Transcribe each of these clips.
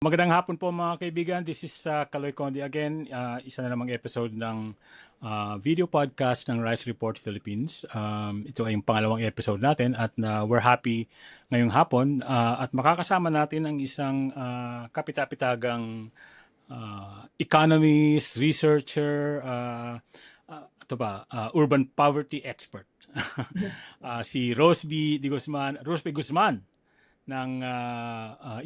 Magandang hapon po mga kaibigan. This is Kaloy Conde again. Isa na namang episode ng video podcast ng Rice Report Philippines. Ito ay yung pangalawang episode natin at we're happy ngayong hapon at makakasama natin ang isang kapitapitagang economist, researcher, urban poverty expert. Si Rosby Guzman ng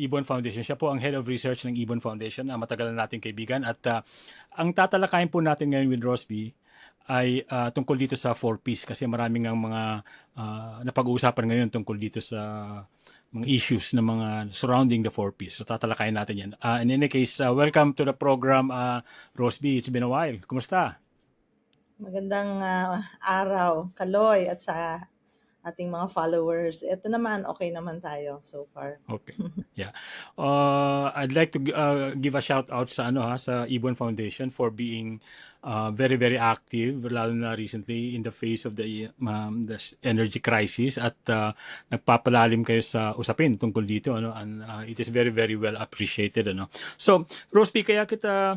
Ibon Foundation. Siya po ang Head of Research ng Ibon Foundation, matagal na nating kaibigan. At ang tatalakayin po natin ngayon with Rosby ay tungkol dito sa 4Ps kasi maraming ang mga napag-uusapan ngayon tungkol dito sa mga issues na mga surrounding the 4Ps. So tatalakayin natin yan. In any case, welcome to the program, Rosby. It's been a while. Kumusta? Magandang araw, Kaloy, at sa ating mga followers. Ito naman, okay naman tayo so far. Okay. Yeah. I'd like to give a shout out sa sa Ibon Foundation for being very very active lalo na recently in the face of the energy crisis at nagpapalalim kayo sa usapin tungkol dito and it is very very well appreciated So, Rosby, kaya kita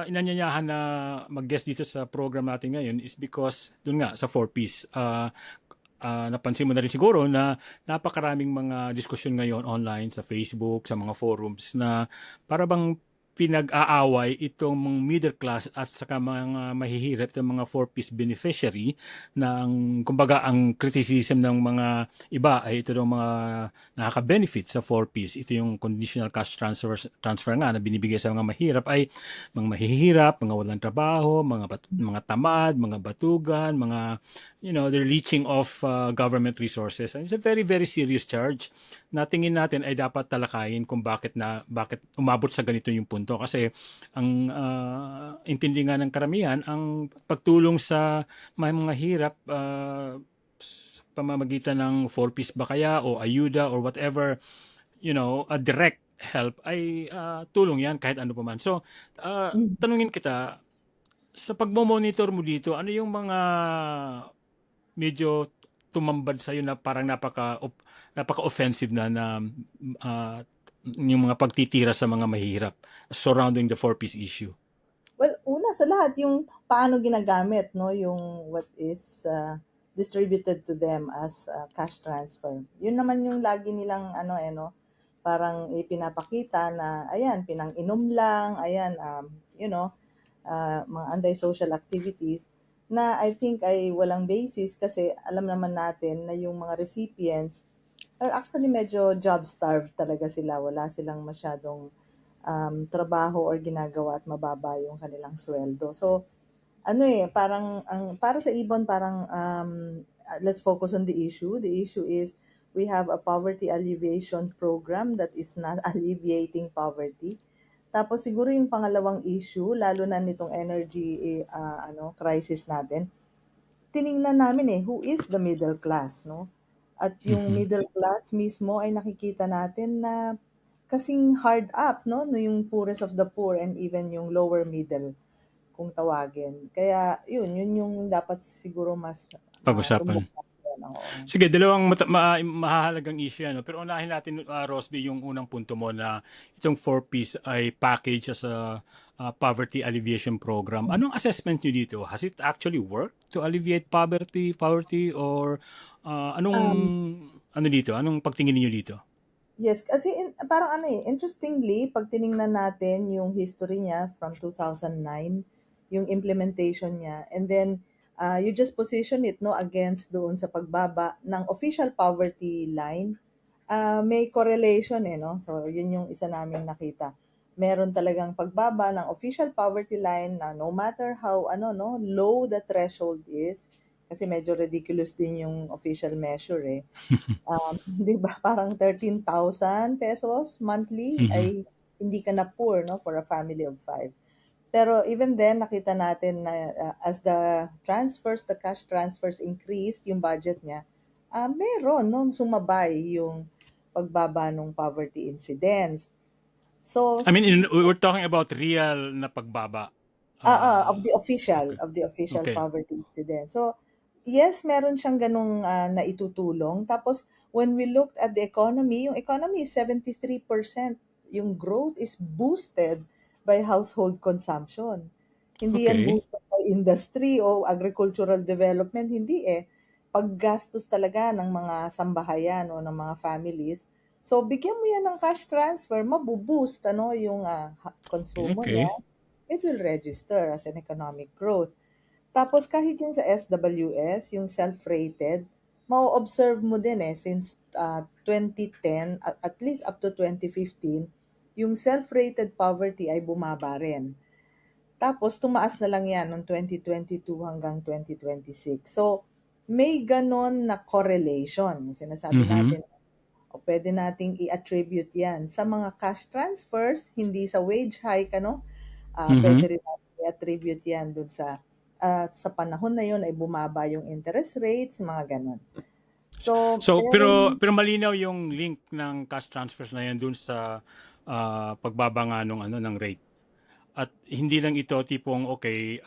inanyayahan na mag-guest dito sa program natin ngayon is because dun nga sa 4Ps napansin mo na rin siguro na napakaraming mga diskusyon ngayon online sa Facebook, sa mga forums na para bang pinag-aaway itong mga middle class at saka mga mahihirap itong mga 4Ps beneficiary ng kumbaga ang criticism ng mga iba ay ito ng mga nakaka-benefit sa 4Ps. Ito yung conditional cash transfer nga na binibigay sa mga mahirap ay mga mahihirap, mga walang trabaho, mga tamad, mga batugan, mga they're leeching off government resources. And it's a very, very serious charge na tingin natin ay dapat talakayin kung bakit umabot sa ganito yung punto. Kasi ang intindi nga ng karamihan, ang pagtulong sa mga hirap sa pamamagitan ng 4Ps ba kaya o ayuda or whatever, a direct help ay tulong yan kahit ano pa man. So, tanungin kita, sa pagmo-monitor mo dito, ano yung mga medyo tumambad sa'yo na parang napaka-offensive na yung mga pagtitira sa mga mahihirap surrounding the 4Ps issue? Well, una sa lahat, yung paano ginagamit, no? Yung what is distributed to them as cash transfer. Yun naman yung lagi nilang parang ipinapakita na, ayan, pinang-inom lang, ayan, mga anti-social activities na I think ay walang basis kasi alam naman natin na yung mga recipients are actually medyo job-starved talaga sila. Wala silang masyadong trabaho or ginagawa at mababa yung kanilang sweldo. So, para sa Ibon, parang let's focus on the issue. The issue is we have a poverty alleviation program that is not alleviating poverty. Tapos siguro yung pangalawang issue, lalo na nitong energy crisis natin, tiningnan namin who is the middle class, no? At yung middle class mismo ay nakikita natin na kasing hard up, no? No, yung poorest of the poor and even yung lower middle kung tawagin. Kaya yun yung dapat siguro mas Pag-usapan. Sige, dalawang mahahalagang issue pero unahin natin, Rosby, yung unang punto mo na itong 4Ps ay package as a poverty alleviation program. Anong assessment nyo dito? Has it actually worked to alleviate poverty or anong pagtingin niyo dito? Yes, kasi parang interestingly, pag tiningnan natin yung history niya from 2009, yung implementation niya, and then you just position it against doon sa pagbaba ng official poverty line, may correlation no? So yun yung isa naming nakita. Meron talagang pagbaba ng official poverty line na no matter how low the threshold is, kasi medyo ridiculous din yung official measure 'di ba parang 13,000 pesos monthly ay hindi ka na poor for a family of 5. Pero even then, nakita natin na as the cash transfers increase, yung budget niya, meron sumabay yung pagbaba ng poverty incidence. So, I mean, we're talking about real na pagbaba. of the official Okay. poverty incidence. So, yes, meron siyang ganung naitutulong. Tapos, when we looked at the economy, yung economy is 73% yung growth is boosted by household consumption. Hindi yan Okay. boosted by industry o agricultural development, hindi eh. Paggastos talaga ng mga sambahayan o ng mga families. So, bigyan mo yan ng cash transfer, mabuboost yung konsumo niya. Okay. It will register as an economic growth. Tapos kahit yung sa SWS, yung self-rated, mau-observe mo din since 2010, at least up to 2015, yung self-rated poverty ay bumaba rin. Tapos tumaas na lang yan noong 2022 hanggang 2026. So, may ganon na correlation. Yung sinasabi Mhm. natin, o pwede nating i-attribute yan sa mga cash transfers, hindi sa wage hike, Mhm. pwede rin natin i-attribute yan dun sa panahon na yun ay bumaba yung interest rates, mga ganon. So, So, pero meron, pero malinaw yung link ng cash transfers na yan dun sa pagbaba nga nung ng rate. At hindi lang ito tipong okay,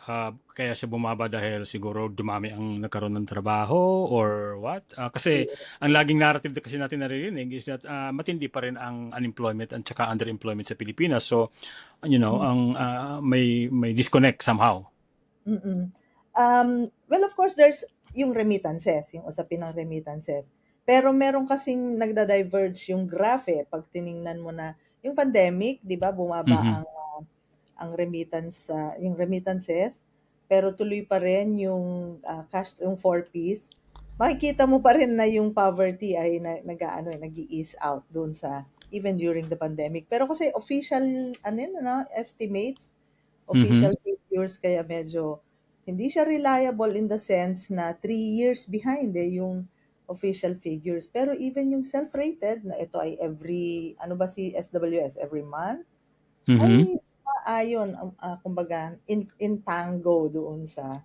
kaya siya bumaba dahil siguro dumami ang nagkaroon ng trabaho or what? Kasi ang laging narrative na kasi natin naririnig is that matindi pa rin ang unemployment at saka underemployment sa Pilipinas. So, ang may disconnect somehow. mm. Well, of course, there's yung remittances, yung usapin ng remittances. Pero meron kasing nagda-diverge yung graph pag tiningnan mo na yung pandemic, 'di ba, bumaba Mhm. yung remittances, pero tuloy pa rin yung cash, yung 4Ps. Makikita mo pa rin na yung poverty ay nag-ease out doon sa even during the pandemic. Pero kasi official estimates, Mhm. official figures, kaya medyo hindi siya reliable in the sense na 3 years behind yung official figures. Pero even yung self-rated na ito ay every, ano ba si SWS, every month, Mhm. ay ayon, kumbaga, in tango doon sa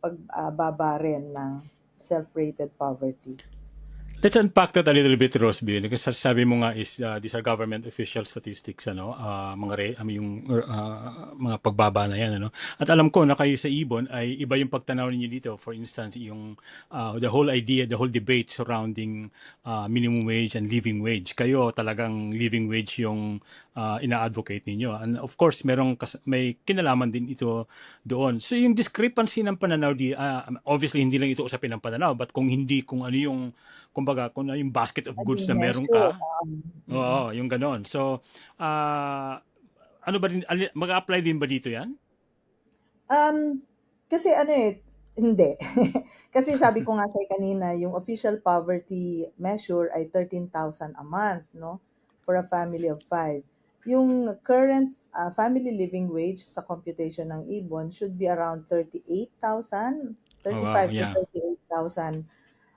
pagbaba rin ng self-rated poverty. Let's unpack that a little bit, Rosby. Kasi sabi mo nga is these are government official statistics, yung mga pagbaba na yan, ano. At alam ko na kayo sa Ibon ay iba yung pagtanaw ninyo dito. For instance, yung the whole idea, the whole debate surrounding minimum wage and living wage. Kayo talagang living wage yung ina-advocate ninyo. And of course, may kinalaman din ito doon. So yung discrepancy ng pananaw obviously hindi lang ito usapin ng pananaw, but kung ano yung kumbaga kung ano yung basket of goods Naging na meron measure. ka, oo, yung ganon. So, ano ba rin, mag-apply din ba dito yan? Um, kasi hindi. Kasi sabi ko nga sa'yo kanina, yung official poverty measure ay 13,000 a month, no? For a family of 5. Yung current family living wage sa computation ng Ibon should be around 38,000, Oh, wow, 35 to yeah. 38,000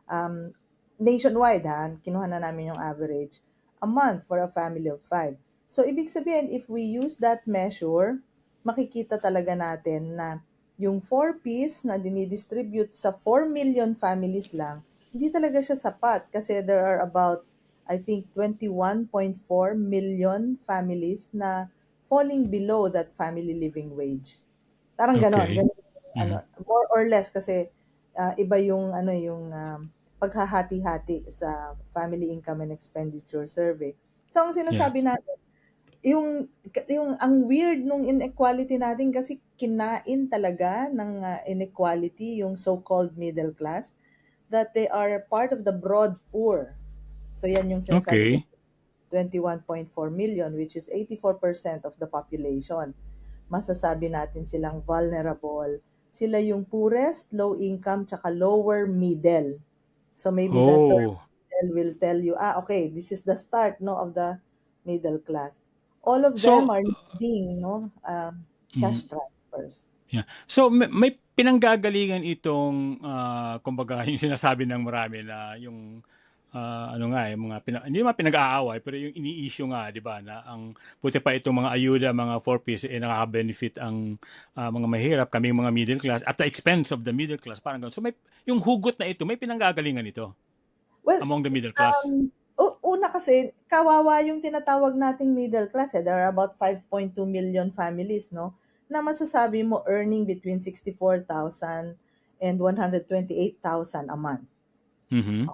um, nationwide kinuha na namin yung average, a month for a family of 5. So, ibig sabihin, if we use that measure, makikita talaga natin na yung 4Ps na dinidistribute sa 4 million families lang, hindi talaga siya sapat kasi there are about, I think, 21.4 million families na falling below that family living wage. Parang gano'n, Okay. gano'n Mhm. more or less kasi iba yung paghahati-hati sa Family Income and Expenditure Survey. So ang Yeah. sinasabi natin, yung ang weird nung inequality natin kasi kinain talaga ng inequality yung so-called middle class, that they are part of the broad poor. So yan yung sinasabi ko, Okay. 21.4 million, which is 84% of the population. Masasabi natin silang vulnerable. Sila yung poorest, low income, tsaka lower middle. So maybe the term Oh. middle will tell you, okay, this is the start, no, of the middle class. All of them So, are needing, no, mm, cash transfers. yeah. So, may pinanggagalingan itong, kumbaga, yung sinasabi ng marami na yung ano nga hindi naman pinag-aaway pero yung ini-issue nga 'di ba na ang buti pa itong mga ayuda mga 4Ps nakaka-benefit ang mga mahirap kaming mga middle class at the expense of the middle class parang ganun. So may yung hugot na ito may pinanggagalingan ito Well, among the middle class. una kasi, kawawa yung tinatawag nating middle class. There are about 5.2 million families, no? Na masasabi mo earning between 64,000 and 128,000 a month. Mhm.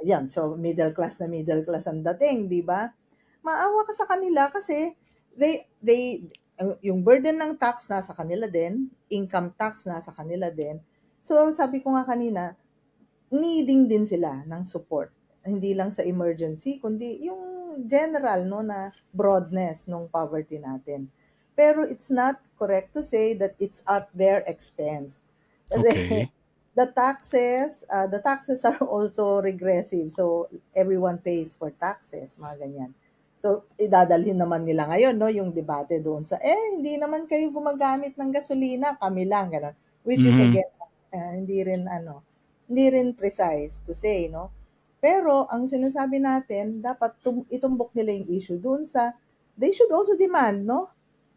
Yan, so middle class na middle class ang dating, di ba? maawa ka sa kanila kasi yung burden ng tax nasa kanila din, income tax nasa kanila din. So, sabi ko nga kanina, needing din sila ng support. Hindi lang sa emergency, kundi yung general, no, na broadness ng poverty natin. Pero it's not correct to say that it's at their expense. Kasi Okay. the taxes are also regressive. So, everyone pays for taxes, mga ganyan. So, idadalhin naman nila ngayon, no, yung debate doon sa, hindi naman kayo gumagamit ng gasolina, kami lang, gano'n. Which is, Mhm. again, hindi rin precise to say, no? Pero, ang sinasabi natin, dapat itumbok nila yung issue doon sa, they should also demand, no?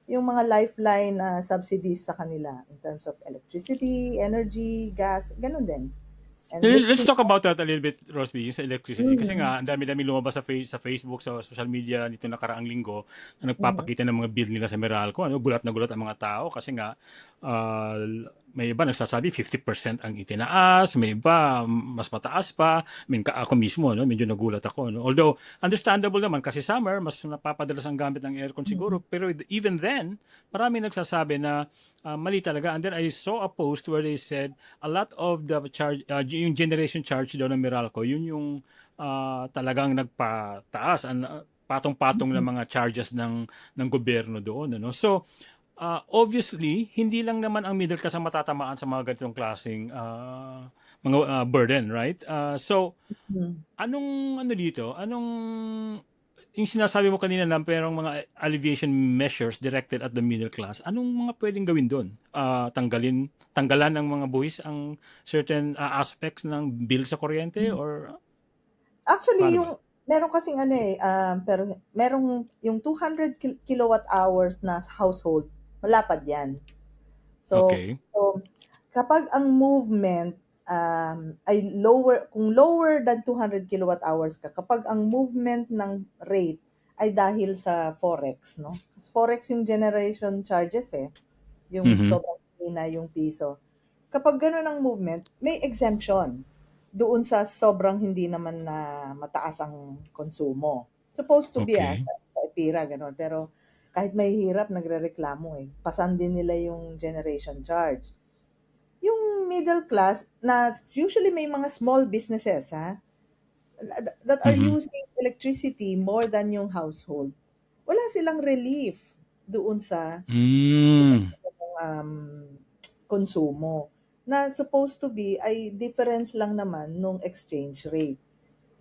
Yung mga lifeline subsidies sa kanila in terms of electricity, energy, gas, ganun din. And Let's making, talk about that a little bit, Rosby, yung sa electricity. Kasi mm, nga, ang dami-dami lumabas sa Facebook, sa social media nito nakaraang linggo na mm, nagpapakita ng mga bill nila sa Meralco. Ano, gulat na gulat ang mga tao kasi nga ah, may iba nagsasabi 50% ang itinaas, may iba mas mataas pa. I mean, ako mismo, no, medyo nagulat ako. No? Although, understandable naman kasi summer, mas napapadalas ang gamit ng aircon siguro. mm, Pero even then, marami nagsasabi na mali talaga. And then I saw a post where they said a lot of the charge, yung generation charge daw ng Meralco, yun yung talagang nagpataas, patong-patong ng mm. mga charges ng gobyerno doon, ano. So, obviously, hindi lang naman ang middle class ang matatamaan sa mga ganitong klaseng mga burden, right? So, Mm. anong ano dito? Yung sinasabi mo kanina na merong mga alleviation measures directed at the middle class, anong mga pwedeng gawin doon? Tanggalan ng mga buwis ang certain aspects ng bill sa kuryente or Actually, paano ba? yung meron kasing ano pero merong yung 200 kilowatt hours na household, malapad yan. Okay. So kapag ang movement ay lower, kung lower than 200 kilowatt hours ka, kapag ang movement ng rate ay dahil sa forex, no? Kasi forex yung generation charges yung Mhm. sobrang hina yung piso. Kapag gano'n ang movement, may exemption doon sa sobrang hindi naman na mataas ang konsumo. Supposed to be Okay. sa EPIRA gano'n, pero kahit mahihirap nagrereklamo pasan din nila yung generation charge. Yung middle class na usually may mga small businesses that are Mhm. using electricity more than yung household. Wala silang relief doon sa Hmm. um, konsumo na supposed to be ay difference lang naman nung exchange rate.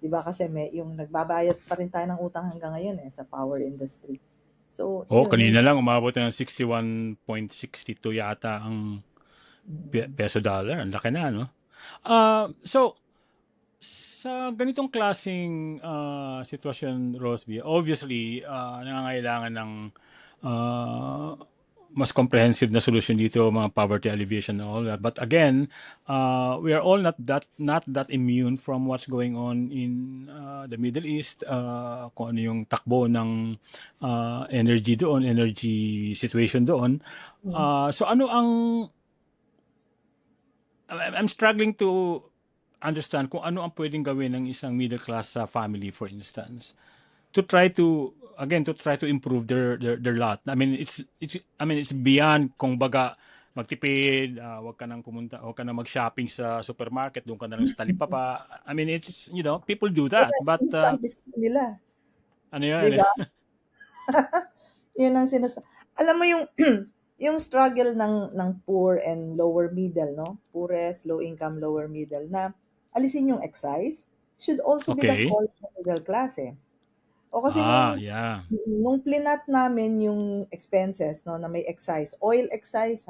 'Di ba kasi may yung nagbabayad pa rin tayo ng utang hanggang ngayon sa power industry. So, Oh, yun yung kanina lang umabot na ng 61.62 yata ang mm, peso dollar. Ang laki na, no? So, sa ganitong klaseng sitwasyon, Rosby, obviously, nangangailangan ng ah, mas comprehensive na solution dito, mga poverty alleviation and all that. But again, we are all not that immune from what's going on in the Middle East, kung ano yung takbo ng energy doon, energy situation doon. mm. So ano ang I'm struggling to understand kung ano ang pwedeng gawin ng isang middle class family, for instance, to try to improve their lot. I mean, it's beyond kung baga magtipid, wag ka nang mag-shopping sa supermarket, doon ka na lang sa talipapa. I mean, it's, people do that. Yes, But yung service nila, ano 'di 'yan? ba? Yun ang alam mo yung yung struggle ng poor and lower middle, no? Poorest, low income, lower middle na alisin yung excise should also be the Okay. call of the middle class. O kasi Yeah. nung plinat namin yung expenses, no, na may excise, oil excise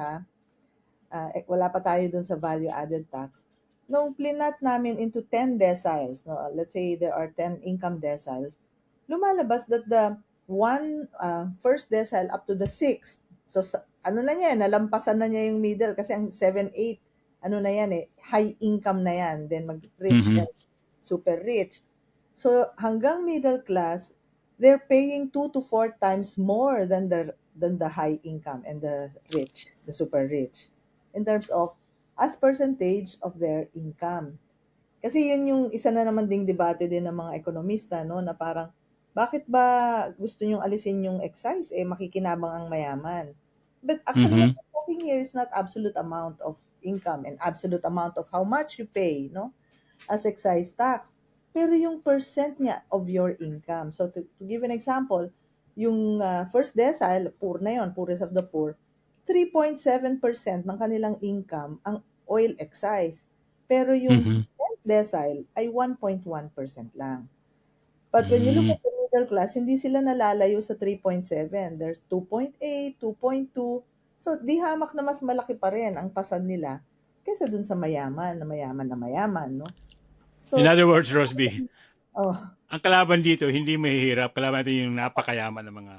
wala pa tayo dun sa value added tax. Nung plinat namin into 10 deciles, no, let's say there are 10 income deciles, lumalabas that the first decile up to the sixth, so ano na niya, nalampasan na niya yung middle kasi ang 7, 8, ano na yan high income na yan, then mag-rich Mhm. and super rich. So hanggang middle class, they're paying 2 to 4 times more than the high income and the rich, the super rich, in terms of as percentage of their income. Kasi yun yung isa na naman ding debate din ng mga ekonomista, no, na parang bakit ba gusto niyong alisin yung excise? Eh, makikinabang ang mayaman. But actually, what Mhm. we're talking here is not absolute amount of income and absolute amount of how much you pay, no? As excise tax. Pero yung percent niya of your income. So to give an example, yung first decile, poor na yon, poorest of the poor, 3.7% ng kanilang income ang oil excise. Pero yung Mhm. 10th decile ay 1.1% lang. But when you look Mm. at the middle class, hindi sila nalalayo sa 3.7. There's 2.8, 2.2. So, di hamak na mas malaki pa rin ang pasad nila kaysa dun sa mayaman, na mayaman na mayaman, no? In So, other words, Rosby, oh, ang kalaban dito hindi mahihirap, kalaban natin yung napakayaman ng mga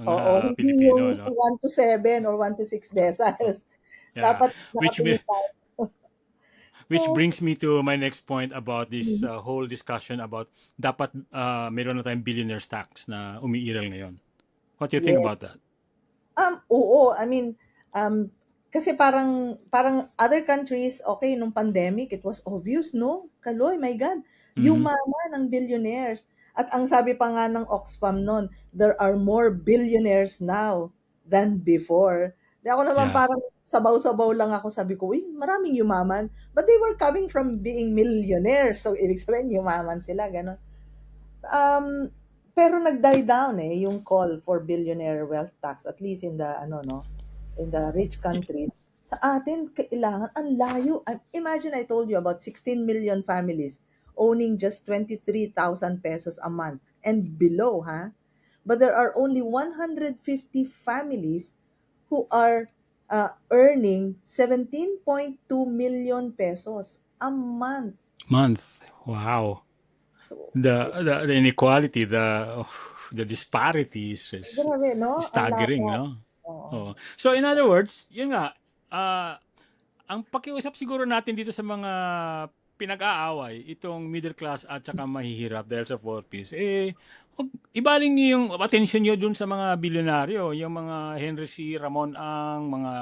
oo, hindi Pilipino, yung no? 1 to 7 or 1 to 6 Oh, deciles. yeah. Dapat Which nakatingin tayo. which So, brings me to my next point about this mhm. whole discussion about dapat meron na tayong billionaires tax na umiiral ngayon. What do you think Yes. about that? Oo, I mean, um, kasi parang other countries, okay, nung pandemic, it was obvious, no? Kaloy, my God, Mhm. yumaman ang billionaires. At ang sabi pa nga ng Oxfam noon, there are more billionaires now than before. Di ako naman Yeah. parang sabaw-sabaw lang ako, sabi ko, uy, maraming yumaman. But they were coming from being millionaires. So, ibig sabihin, yumaman sila, gano'n. Um, pero nag-die down yung call for billionaire wealth tax, at least in the ano, no, in the rich countries. Sa atin kailangan ang layo. Imagine, I told you about 16 million families owning just 23,000 pesos a month and below, ha? But there are only 150 families who are earning 17.2 million pesos a month. Month. Wow. So, The inequality, the disparities is grabe, no? Ang staggering, lawak. no? Oo. Oh. So in other words, yun nga, ang pakiusap siguro natin dito sa mga pinag-aaway, itong middle class at saka mahihirap dahil sa four piece, ibaling niyo yung attention niyo dun sa mga bilyonaryo, yung mga Henry C. Ramon ang mga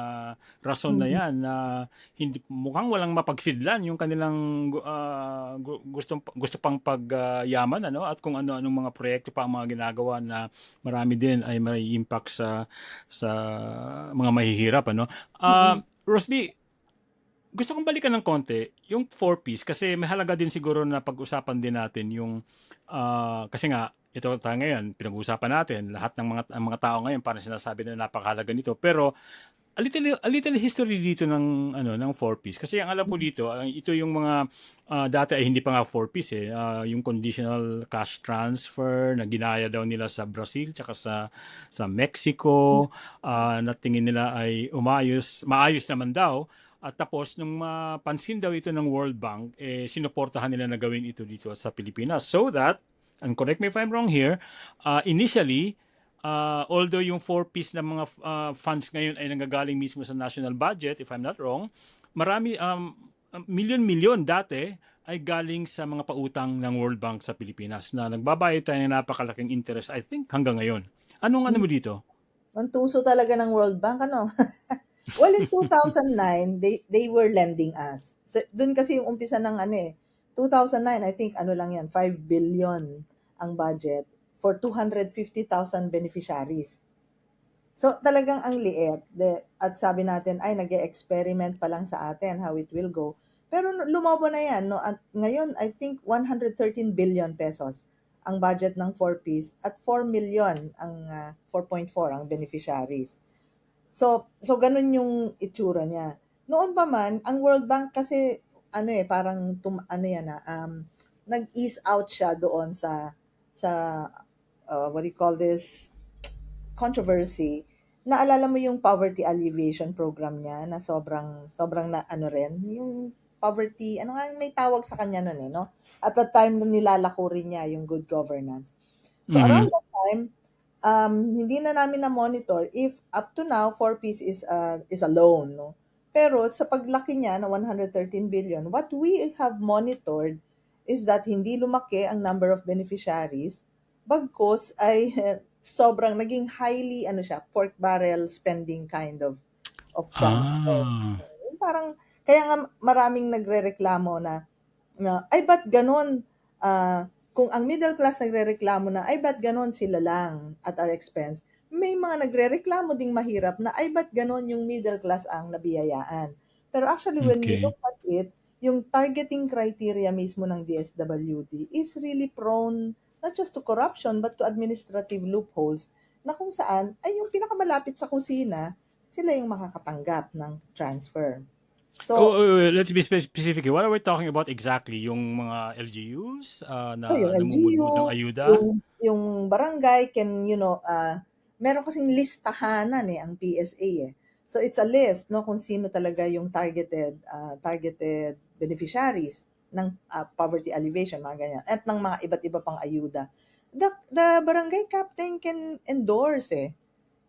rason na Mhm. yan na hindi mukhang walang mapagsidlan yung kanilang gusto pang pagyaman ano at kung ano-anong mga proyekto pa ang mga ginagawa na marami din ay may impact sa mga mahihirap ano. Mm. Rosby, gusto kong balikan ng konti yung four piece kasi may halaga din siguro na pag-usapan din natin yung kasi nga ito tayo ngayon pinag-uusapan natin lahat ng mga tao ngayon parang sinasabi na napakahalaga nito pero a little history dito ng ng four piece kasi ang alam ko dito ito yung mga dati ay hindi pa nga four piece yung conditional cash transfer na ginaya daw nila sa Brazil tsaka sa Mexico na tingin nila ay maayos naman daw at tapos, nung mapansin daw ito ng World Bank, sinuportahan nila na gawin ito dito sa Pilipinas. So that, and correct me if I'm wrong here, initially, although yung four-piece na mga funds ngayon ay nanggagaling mismo sa national budget, if I'm not wrong, marami, milyon-milyon dati ay galing sa mga pautang ng World Bank sa Pilipinas na nagbabayad tayo ng napakalaking interest, I think, hanggang ngayon. Anong ano Mm. mo dito? Ang tuso talaga ng World Bank, ano? Well, in 2009, they were lending us. So, dun kasi yung umpisa ng 2009, I think ano lang yan, 5 billion ang budget for 250,000 beneficiaries. So, talagang ang liit. At sabi natin, ay, nag-experiment pa lang sa atin how it will go. Pero lumobo na yan, no? At ngayon, I think 113 billion pesos ang budget ng 4-piece at 4 million ang 4.4 ang beneficiaries. So ganun yung itsura niya. Noon pa man, ang World Bank kasi parang nag-ease out siya doon sa what do you call this, controversy. Naalala mo yung poverty alleviation program niya na sobrang sobrang na ano rin, yung poverty, ano nga yung may tawag sa kanya noon no? At that time na nilalako rin niya yung good governance. So around Mhm. that time, hindi na namin na-monitor if up to now 4-piece is a loan, no? Pero sa paglaki niya na 113 billion, what we have monitored is that hindi lumaki ang number of beneficiaries, bagkus ay sobrang naging highly pork barrel spending kind of transfer. Ah. Yung parang kaya nga maraming nagrereklamo na ay ba't ganun? kung ang middle class nagrereklamo na, ay ba't ganon sila lang at our expense, may mga nagrereklamo ding mahirap na, ay ba't ganon yung middle class ang nabiyayaan. Pero actually, when we Okay. look at it, yung targeting criteria mismo ng DSWD is really prone not just to corruption but to administrative loopholes na kung saan ay yung pinakamalapit sa kusina, sila yung makakatanggap ng transfer. So, Let's be specific. What are we talking about exactly? Yung mga LGUs yung na namumudmud ng LGU, ayuda? yung barangay can, meron kasing listahanan ang PSA eh. So it's a list no kung sino talaga yung targeted beneficiaries ng poverty alleviation, mga ganyan, at ng mga iba't iba pang ayuda. The barangay captain can endorse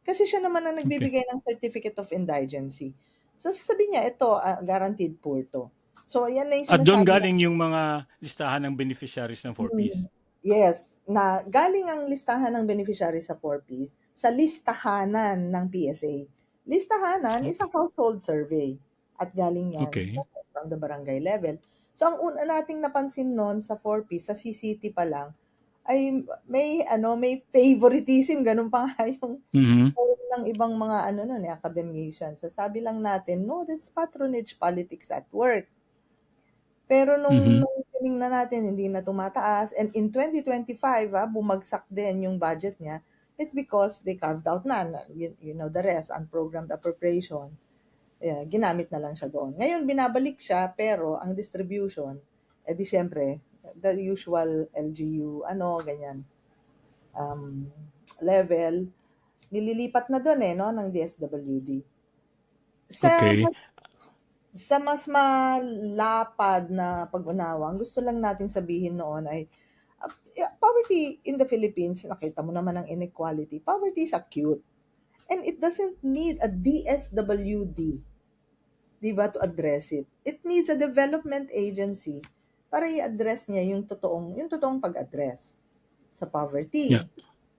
kasi siya naman ang Okay. nagbibigay ng certificate of indigency. So sabi niya, ito, guaranteed poor to. So yan na yung At doon sinasabi na, galing yung mga listahan ng beneficiaries ng 4Ps. yes, na galing ang listahan ng beneficiary sa 4Ps sa listahanan ng PSA. Listahanan is a household survey at galing yan Okay. from the barangay level. So ang una nating napansin noon sa 4Ps, sa CCT pa lang, ay may favoritism, ganun pa nga yung Mhm. ng ibang mga academicians. Sasabi lang natin, no, that's patronage politics at work. Pero nung Mhm. nung tiningnan natin hindi na tumataas, and in 2025, bumagsak din yung budget niya. It's because they carved out you know the rest, unprogrammed appropriation. Ginamit na lang siya doon. Ngayon binabalik siya pero ang distribution, di siyempre, the usual LGU, ganyan, um, level, nililipat na doon no, ng DSWD. Sa Okay. mas sa mas malapad na pag-unawa, ang gusto lang natin sabihin noon ay poverty in the Philippines, nakita mo naman ang inequality. Poverty is acute. And it doesn't need a DSWD, di ba, to address it. It needs a development agency para i-address niya yung totoong pag-address sa Yeah. poverty.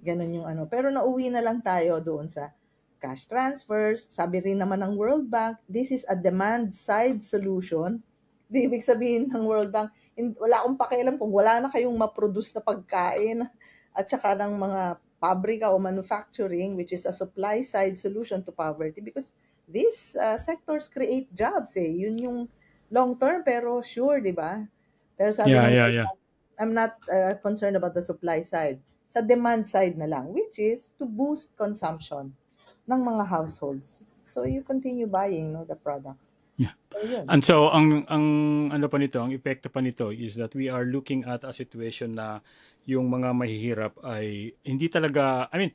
Ganon yung Pero nauwi na lang tayo doon sa cash transfers. Sabi rin naman ng World Bank, this is a demand-side solution. Di ibig sabihin ng World Bank, wala akong pakialam kung wala na kayong ma-produce na pagkain at saka ng mga pabrika o manufacturing, which is a supply-side solution to poverty, because these sectors create jobs Yun yung long term, pero sure, di ba? Pero sabi Yeah, ng yeah, World yeah. Bank, I'm not concerned about the supply side. Sa demand side na lang, which is to boost consumption ng mga households. So you continue buying the products. Yeah. So yun. And so ang ano pa nito, ang epekto pa nito is that we are looking at a situation na yung mga mahihirap ay hindi talaga, I mean,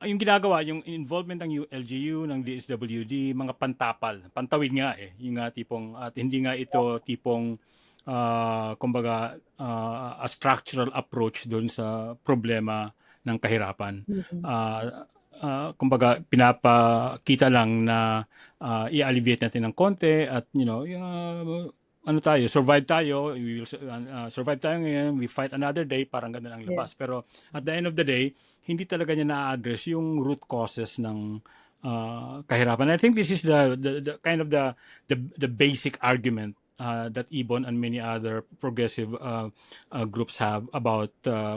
yung ginagawa, yung involvement ng LGU, ng DSWD, mga pantawid nga yung nga tipong, at hindi nga ito tipong, kumbaga, a structural approach doon sa problema ng kahirapan. Mm-mm. Kumbaga, pinapakita lang na i-alleviate natin ng konti at, survive tayo, we will survive tayo ngayon, we fight another day, parang ganun ang Yeah. labas. Pero at the end of the day, hindi talaga niya na-address yung root causes ng kahirapan. I think this is the kind of the basic argument that Ibon and many other progressive groups have about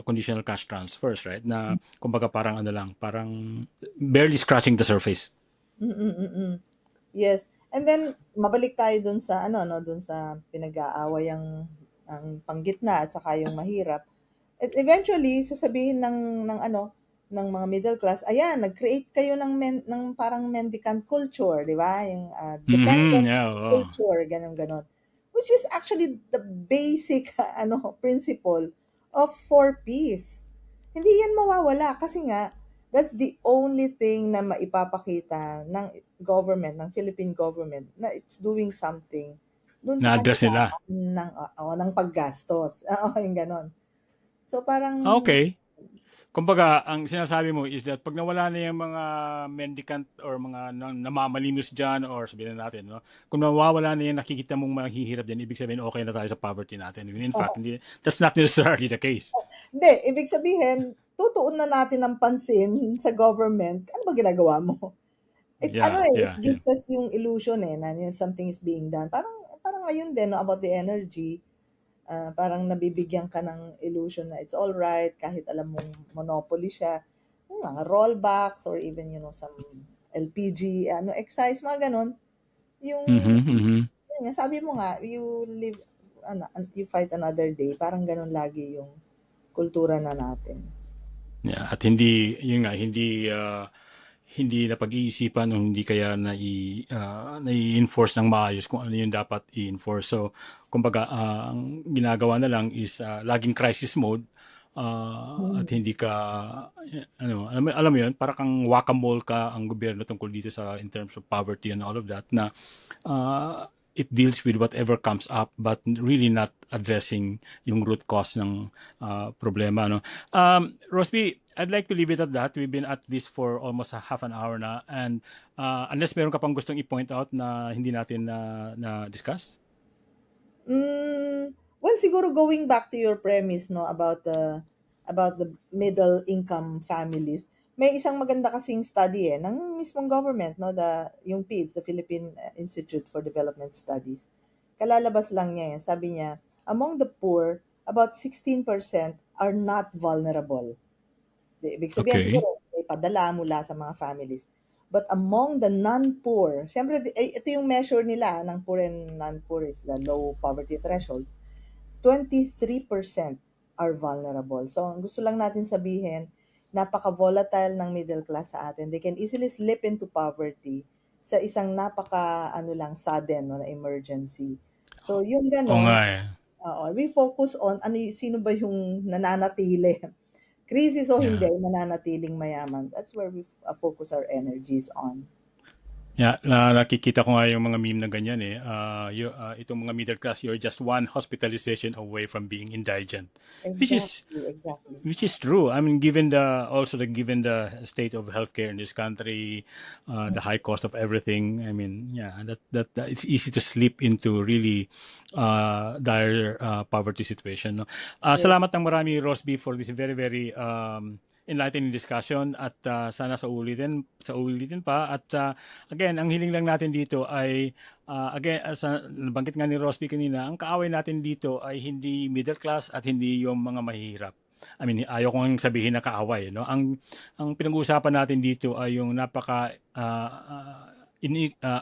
conditional cash transfers, right? Na kumbaga parang parang barely scratching the surface. Mm-mm-mm. Yes. And then mabalik tayo dun sa dun sa pinag-aaway ang panggitna at saka yung mahirap. At eventually sasabihin ng mga middle class, ayan, nag-create kayo ng parang mendicant culture, di ba? Yung dependent Yeah, oo. culture, ganun-ganon. Which is actually the basic principle of 4Ps. Hindi yan mawawala kasi nga that's the only thing na maipapakita ng government, ng Philippine government, na it's doing something dun sa Na-address kanila nila. ng paggastos. Yung ganon. So parang, Okay. Kumbaga, ang sinasabi mo is that pag nawala na yung mga mendicant or mga namamalinos dyan or sabihin na natin, no? Kung nawawala na yung nakikita mong mahihirap dyan, ibig sabihin okay na tayo sa poverty natin. In fact, that's not necessarily the case. hindi, ibig sabihin, tutuon na natin ng pansin sa government, ano ba ginagawa mo? It Yeah. it gives us yung illusion na something is being done. Parang ngayon din no, about the energy. Parang nabibigyan ka ng illusion na it's all right kahit alam mong monopoly siya. Yung mga rollbacks or even, some LPG, excise, mga ganon. Yung, Mhm, mhm. yun nga, sabi mo nga, you fight another day. Parang ganon lagi yung kultura na natin. Yeah, at hindi yun nga hindi napag-iisipan o hindi kaya nai-enforce ng maayos kung ano yung dapat i-enforce. So, kumbaga, ang ginagawa na lang is laging crisis mode at Mhm. hindi ka alam mo yun, para kang whack-a-mole ka ang gobyerno tungkol dito in terms of poverty and all of that na it deals with whatever comes up but really not addressing yung root cause ng problema, no? Rosby, I'd like to leave it at that. We've been at this for almost a half an hour na, and unless meron ka pang gustong i-point out na hindi natin na discuss. Well, siguro going back to your premise, no, about the middle income families. May isang maganda kasing study ng mismong government, no, yung PIDS, the Philippine Institute for Development Studies. Kalalabas lang niya yan. Sabi niya, among the poor, about 16% are not vulnerable. Ibig sabihin Okay. siguro may padala mula sa mga families. But among the non-poor, siyempre ito yung measure nila ng poor and non-poor is the low poverty threshold. 23% are vulnerable. So, ang gusto lang natin sabihin, napaka-volatile ng middle class sa atin. They can easily slip into poverty sa isang sudden, no, na emergency. So, yung Oo nga ganon, eh. we focus on sino ba yung nananatili. Krisis o hindi, Yeah. mananatiling mayaman. That's where we focus our energies on. Yeah, nakikita ko nga yung mga meme na ganyan eh. Itong mga middle class, you're just one hospitalization away from being indigent, which is Exactly, exactly. which is true. I mean, given the state of healthcare in this country, the high cost of everything. I mean, yeah, that it's easy to slip into really dire poverty situation. No? Yes. Salamat ng marami, Rosby, for this very very enlightening discussion at sana sa ulitin pa at again, ang hiling lang natin dito ay again, nabanggit nga ni Rosby kanina, ang kaaway natin dito ay hindi middle class at hindi yung mga mahihirap. I mean, ayaw kong sabihin na kaaway, no? Ang pinag-uusapan natin dito ay yung napaka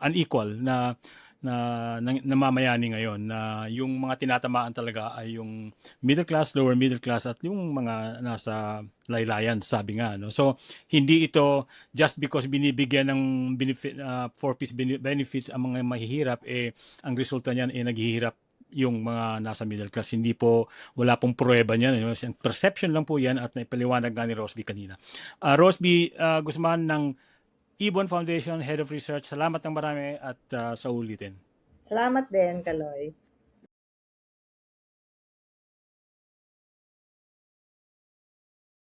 unequal na namamayani ngayon na yung mga tinatamaan talaga ay yung middle class, lower middle class at yung mga nasa laylayan, sabi nga, no? So hindi ito just because binibigyan ng benefit, four-piece benefits ang mga mahihirap, ang resulta niyan naghihirap yung mga nasa middle class. Hindi po, wala pong pruweba niyan. You know? Perception lang po yan at naipaliwanag nga ni Rosby kanina. Rosby Guzman ng Ibon Foundation, Head of Research. Salamat ng marami at sa ulitin. Salamat din, Kaloy.